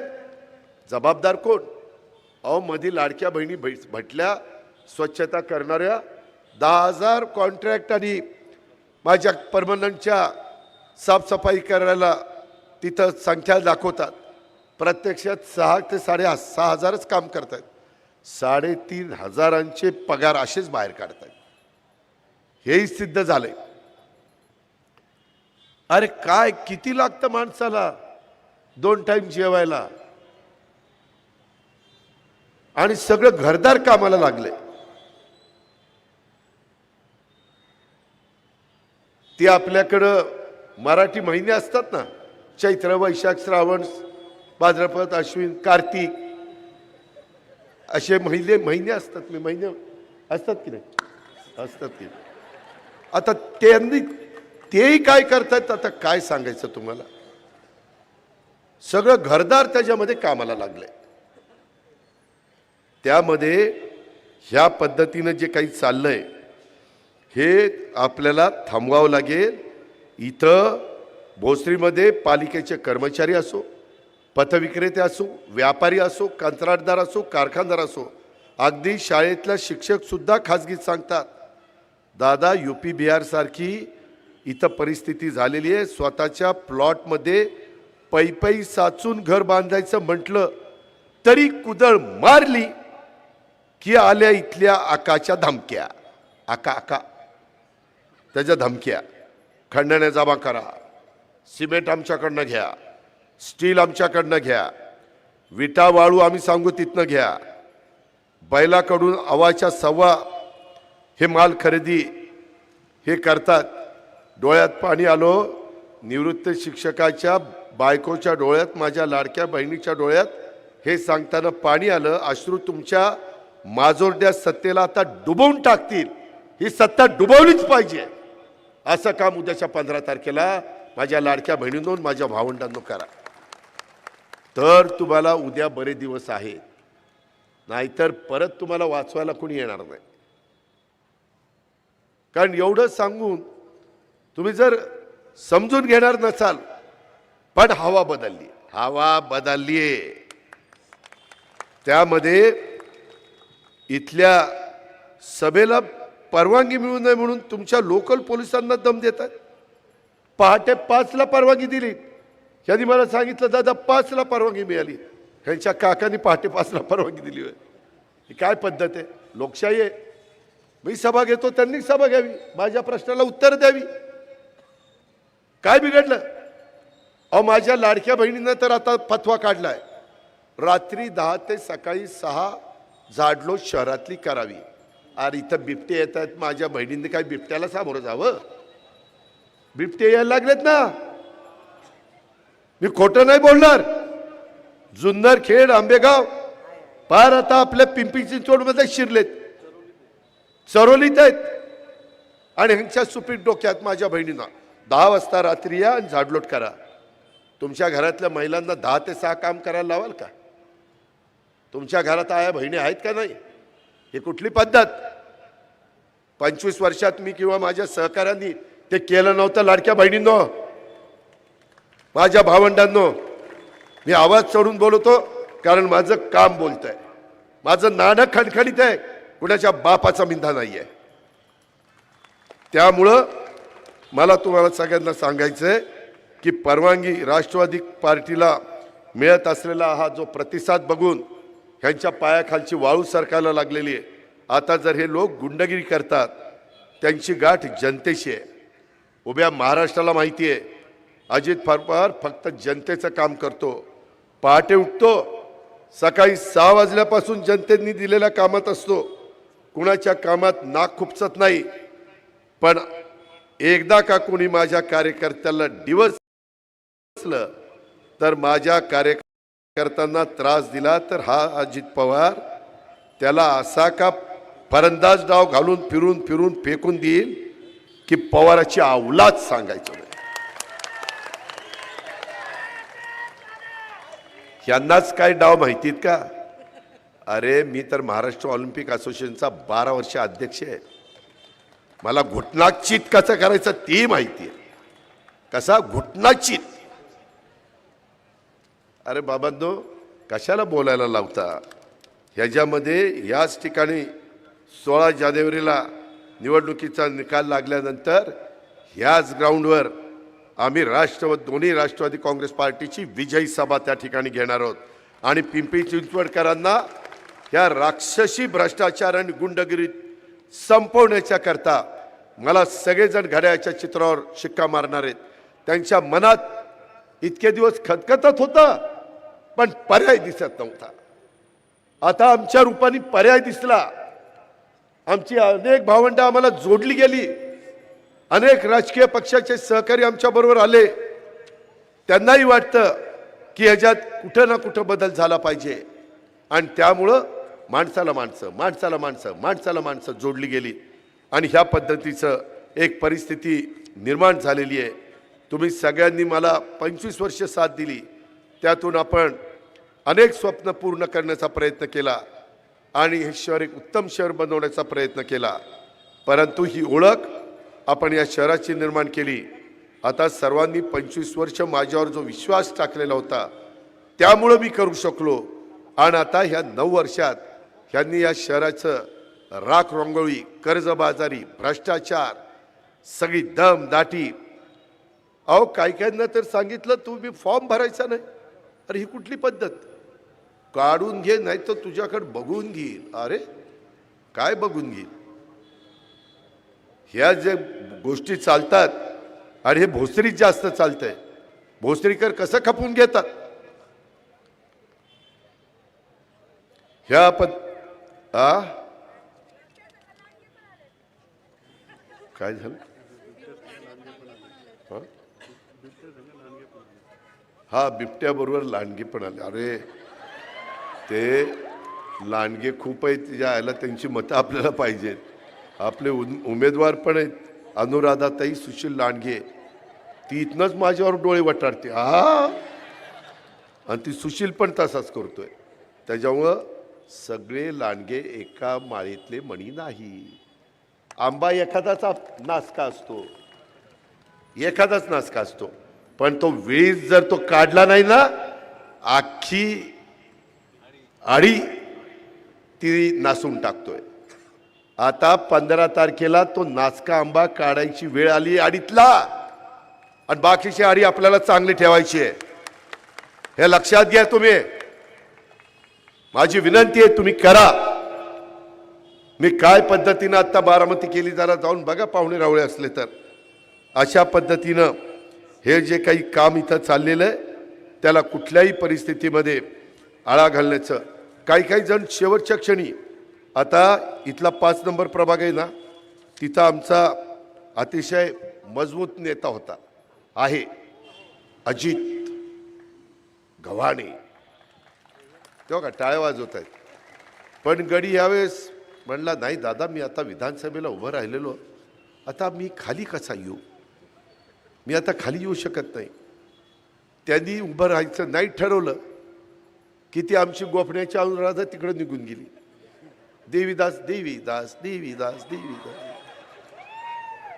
जबाबदार कोण? अहो, मध्ये लाडक्या बहिणी भेटल्या, स्वच्छता करणाऱ्या 10,000 कॉन्ट्रॅक्ट आणि माझ्या परमनंटच्या साफसफाई करायला तिथं संख्या दाखवतात. प्रत्यक्षात 6 ते 6,500च काम करतात. 3,500चे पगार असेच बाहेर काढतात. हेही सिद्ध झालंय. अरे काय किती लागतं माणसाला 2 टाइम जेवायला, आणि सगळं घरदार कामाला लागले. ते आपल्याकडं मराठी महिने असतात ना, चैत्र, वैशाख, श्रावण, भाद्रपद, अश्विन, कार्तिक, असे महिने असतात. मी महिने असतात की नाही? असतात की. आता तेही काय करतात, आता काय सांगायचं तुम्हाला. सगळं घरदार त्याच्यामध्ये कामाला लागले. त्यामध्ये ह्या पद्धतीनं जे काही चाललंय हे आपल्याला थांबवावं लागेल. इथं भोसरीमध्ये पालिकेचे कर्मचारी असो, पथविक्रेते असो, व्यापारी असो, कंत्राटदार असो, कारखानदार असो, अगदी शाळेतल्या शिक्षक सुद्धा खाजगीत सांगतात दादा यूपी बिहार सारखी इथं परिस्थिती झालेली आहे. स्वतःच्या प्लॉटमध्ये पै साचून घर बांधायचं म्हटलं तरी कुदळ मारली की आल्या इथल्या आकाच्या धमक्या. आका त्याच्या धमक्या, खंडण्या जमा करा, सिमेंट आमच्याकडनं घ्या, स्टील आमच्याकडनं घ्या, विटा वाळू आम्ही सांगू तिथनं घ्या, बैलाकडून अवाच्या सव्वा हे माल खरेदी हे करतात. डोळ्यात पाणी आलो. निवृत्त शिक्षकाच्या बायकोच्या डोळ्यात, माझ्या लाडक्या बहिणीच्या डोळ्यात हे सांगताना पाणी आलं. अश्रू तुमच्या माजोरड्या सत्तेला आता डुबवून टाकतील. ही सत्ता डुबवलीच पाहिजे. असं काम उद्याच्या 15 तारखेला माझ्या लाडक्या बहिणींनो, माझ्या भावंडांनो करा. तर तुम्हाला उद्या बरे दिवस आहेत. नाहीतर परत तुम्हाला वाचवायला कोणी येणार नाही. कारण एवढं सांगून तुम्ही जर समजून घेणार नसाल, पण हवा बदलली. त्यामध्ये इथल्या सभेला परवानगी मिळू नये म्हणून तुमच्या लोकल पोलिसांना दम देतात. पहाटे 5ला परवानगी दिली. यांनी मला सांगितलं दादा 5ला परवानगी मिळाली. त्यांच्या काकांनी पहाटे 5ला परवानगी दिली होय. ही काय पद्धत आहे? लोकशाही आहे. मी सभा घेतो, त्यांनी सभा घ्यावी, माझ्या प्रश्नाला उत्तर द्यावी. काय बिघडलं? अहो माझ्या लाडक्या बहिणीनं तर आता फतवा काढलाय, रात्री 10 ते सकाळी 6 झाडलोट शहरातली करावी. अरे इथं बिबटे येत आहेत. माझ्या बहिणींनी काय बिबट्याला सामोरं जावं? बिबटे यायला लागलेत ना. मी खोटं नाही बोलणार. जुन्नर, खेड, आंबेगाव पार आता आपल्या पिंपरी चिंचवडमध्ये शिरलेत, चरोलीत आहेत. आणि ह्यांच्या सुपीक डोक्यात माझ्या बहिणींना 10 वाजता रात्री या आणि झाडलोट करा. तुमच्या घरातल्या महिलांना 10 ते 6 काम करायला लावाल का? तुमच्या घरात आया बहिणी आहेत का नाही? ही कुठली पद्धत? 25 वर्षात मी किंवा माझ्या सहकाऱ्यांनी ते केलं नव्हतं. लाडक्या बहिणींनो, माझ्या भावंडांनो, मी आवाज चढून बोलतो कारण माझं काम बोलतंय. माझं नाणं खणखणीत आहे. कुणाच्या बापाचा मिंधा नाहीये. त्यामुळं मला तुम्हाला सगळ्यांना सांगायचंय की परवानगी राष्ट्रवादी पार्टीला मिळत असलेला हा जो प्रतिसाद बघून ह्यांच्या पायाखालची वाळू सरकायला लागलेली आहे. आता जर हे लोक गुंडगिरी करतात, त्यांची गाठ जनतेशी आहे. उभ्या महाराष्ट्राला माहिती आहे अजित पवार फक्त जनतेचं काम करतो. पहाटे उठतो, सकाळी 6 वाजल्यापासून जनतेने दिलेल्या कामात असतो. कुणाच्या कामात नाक खुपसत नाही. पण एकदा का कोणी माझ्या कार्यकर्त्याला डिवचलं तर, माझ्या कार्यकर्त्यांना त्रास दिला तर हा अजित पवार त्याला असा का फरंदाज डाव घालून फिरून फेकून देईल की पवाराची अवलाद सांगायचं नाही. यांनाच काय डाव माहितीत का? अरे मी तर महाराष्ट्र ऑलिम्पिक असोसिएशनचा 12 वर्ष अध्यक्ष आहे. मला घुटनाचित कसं करायचं ती माहिती आहे. कसा घुटनाचित? अरे बाबांनो, कशाला बोलायला लावता? ह्याच्यामध्ये याच ठिकाणी 16 जानेवारीला निवडणुकीचा निकाल लागल्यानंतर ह्याच ग्राउंडवर आम्ही दोन्ही राष्ट्रवादी काँग्रेस पार्टीची विजयी सभा त्या ठिकाणी घेणार आहोत. आणि पिंपरी चिंचवडकरांना ह्या राक्षसी भ्रष्टाचार आणि गुंडगिरीत संपवण्याच्या करता मला सगळेजण घड्याळाच्या चित्रावर शिक्का मारणार आहेत. त्यांच्या मनात इतके दिवस खतखतत होतं, पण पर्याय दिसत नव्हता. आता आमच्या रूपाने पर्याय दिसला. आमची अनेक भावंडं आम्हाला जोडली गेली. अनेक राजकीय पक्षाचे सहकारी आमच्या बरोबर आले. त्यांनाही वाटतं की ह्याच्यात कुठं ना कुठं बदल झाला पाहिजे. आणि त्यामुळं माणसाला माणसं जोडली गेली. आणि ह्या पद्धतीचं एक परिस्थिती निर्माण झालेली आहे. तुम्ही सगळ्यांनी मला 25 वर्ष साथ दिली. त्यातून आपण अनेक स्वप्न पूर्ण करण्याचा प्रयत्न केला आणि हे शहर एक उत्तम शहर बनवण्याचा प्रयत्न केला. परंतु ही ओळख आपण या शहराची निर्माण केली. आता सर्वांनी 25 वर्ष माझ्यावर जो विश्वास टाकलेला होता त्यामुळं मी करू शकलो. आणि आता ह्या 9 वर्षात ह्यांनी या शहराचं राख रंगोळी, कर्जबाजारी, भ्रष्टाचार, सगळी दम दाटी. अहो कायकांना तर सांगितलं तुम्ही फॉर्म भरायचा नाही. अरे ही कुठली पद्धत? काढून घे नाही तर तुझ्याकडे बघून घेईल. अरे काय बघून घेईल? ह्या जे गोष्टी चालतात आणि हे भोसरीत जास्त चालतंय. भोसरीकर कसं खपून घेतात ह्या काय झालं? हा बिबट्याबरोबर लांडगे पण आले. अरे ते लांडगे खूप आहेत, ज्या आयला त्यांची मतं आपल्याला पाहिजेत. आपले उमेदवार पण आहेत, अनुराधाताई सुशील लांडगे. ती इथनंच माझ्यावर डोळे वटारते. आणि ती सुशील पण तसाच करतोय. त्याच्यामुळं सगळे लांडगे एका माळेतले मणी नाही. आंबा एखादाचा नासका असतो, एखादाच नासका असतो, पण तो वेळीच जर तो काढला नाही ना, आखी आडी ती नासून टाकतोय. आता 15 तारखेला तो नासका आंबा काढायची वेळ आली आडीतला, आणि बाकीची आडी आपल्याला चांगली ठेवायची आहे. हे लक्षात घ्या तुम्ही. माझी विनंती आहे तुम्ही करा. मी काय पद्धतीनं आता बारामती केली जरा जाऊन बघा, पाहुणे रावळे असले तर. अशा पद्धतीनं हे जे काही काम इथं चाललेलं आहे त्याला कुठल्याही परिस्थितीमध्ये आळा घालण्याचं. काही जण शेवटच्या क्षणी, आता इथला 5 नंबर प्रभाग आहे ना, तिथं आमचा अतिशय मजबूत नेता होता, आहे अजित गव्हाणे. तेव्हा का टाळ्या वाजवत आहेत. पण गडी यावेळेस म्हणला नाही दादा, मी आता विधानसभेला उभं राहिलेलो, आता मी खाली कसा येऊ? मी आता खाली येऊ शकत नाही. त्यांनी उभं राहायचं नाही ठरवलं की ती आमची गोफण्याची अनुराधा तिकडे निघून गेली. देवीदास देवीदास देवीदास देवीदास,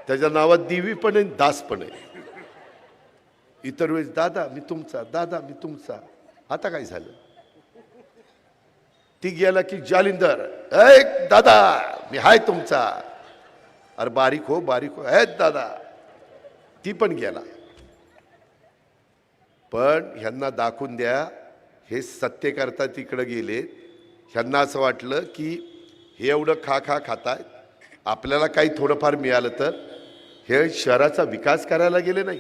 त्याच्या नावात देवी पण आहे, दास पण आहे. इतर वेळेस दादा मी तुमचा, दादा मी तुमचा. आता काय झालं? ती गेला की जालिंदर, ए दादा मी हाय तुमचा. अरे बारीक हो बारीक हो, ए दादा. ती पण गेला. पण ह्यांना दाखवून द्या, हे सत्य करता तिकडे गेले. ह्यांना असं वाटलं की हे एवढं खातायत, आपल्याला काही थोडंफार मिळालं तर. हे शहराचा विकास करायला गेले नाही.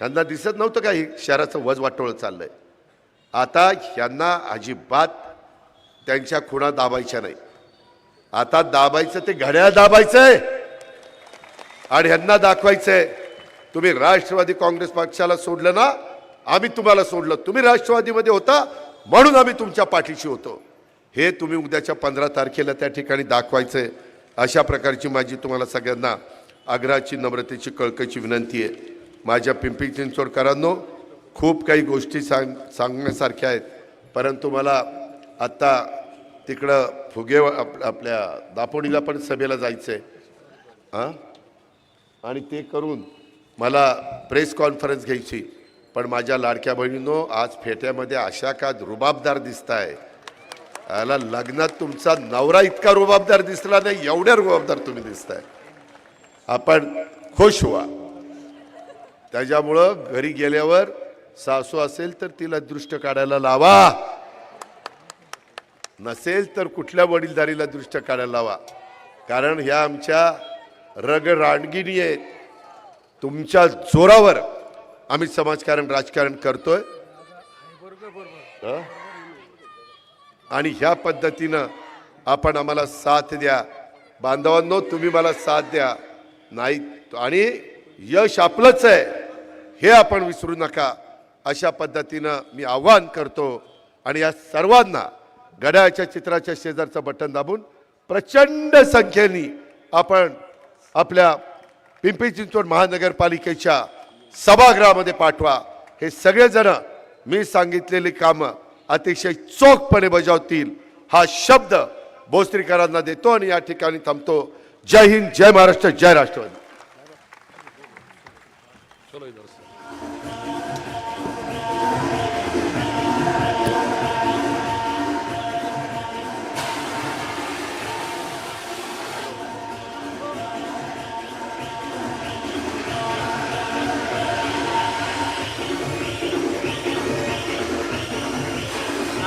ह्यांना दिसत नव्हतं का हे शहराचं वजवाटोळं चाललंय. आता ह्यांना अजिबात त्यांच्या खुणा दाबायच्या नाही. आता दाबायचं ते घड्याळ दाबायचंय आणि ह्यांना दाखवायचंय तुम्ही राष्ट्रवादी काँग्रेस पक्षाला सोडलं ना, आम्ही तुम्हाला सोडलं. तुम्ही राष्ट्रवादीमध्ये होता म्हणून आम्ही तुमच्या पाठीशी होतो. हे तुम्ही उद्याच्या 15 तारखेला त्या ठिकाणी दाखवायचंय. अशा प्रकारची माझी तुम्हाला सगळ्यांना आग्रहाची, नम्रतेची, कळकळीची विनंती आहे. माझ्या पिंपरी चिंचवडकरांनो, खूप काही गोष्टी सांगण्यासारख्या आहेत, परंतु मला आत्ता तिकडं फुगे आपल्या दापोडीला पण सभेला जायचं आहे. आणि ते करून मला प्रेस कॉन्फरन्स घ्यायची. पण माझ्या लाडक्या बहिणींनो, आज फेट्यामध्ये अशा का रुबाबदार दिसताय. याला लग्नात तुमचा नवरा इतका रुबाबदार दिसला नाही, एवढ्या रुबाबदार तुम्ही दिसताय. आपण खुश व्हा. त्याच्यामुळं घरी गेल्यावर सासू असेल तर तिला दृष्ट काढायला लावा, नसेल तर कुठल्या वडीलधारीला दृष्ट काढायला लावा. कारण ह्या आमच्या रगराणगिणी आहेत. तुमच्या जोरावर आम्ही समाजकारण, राजकारण करतोय. आणि ह्या पद्धतीनं आपण आम्हाला साथ द्या. बांधवांनो, तुम्ही मला साथ द्या. नाही आणि यश आपलंच आहे हे आपण विसरू नका. अशा पद्धतीनं मी आवाहन करतो. आणि या सर्वांना घड्याळाच्या चित्राच्या शेजारचं बटन दाबून प्रचंड संख्येने आपण आपल्या पिंपरी चिंचवड महानगरपालिकेच्या सभागृहामध्ये पाठवा. हे सगळेजण मी सांगितलेली कामं अतिशय चोखपणे बजावतील हा शब्द भोसरीकरांना देतो आणि या ठिकाणी थांबतो. जय हिंद, जय महाराष्ट्र, जय राष्ट्रवादी.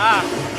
हा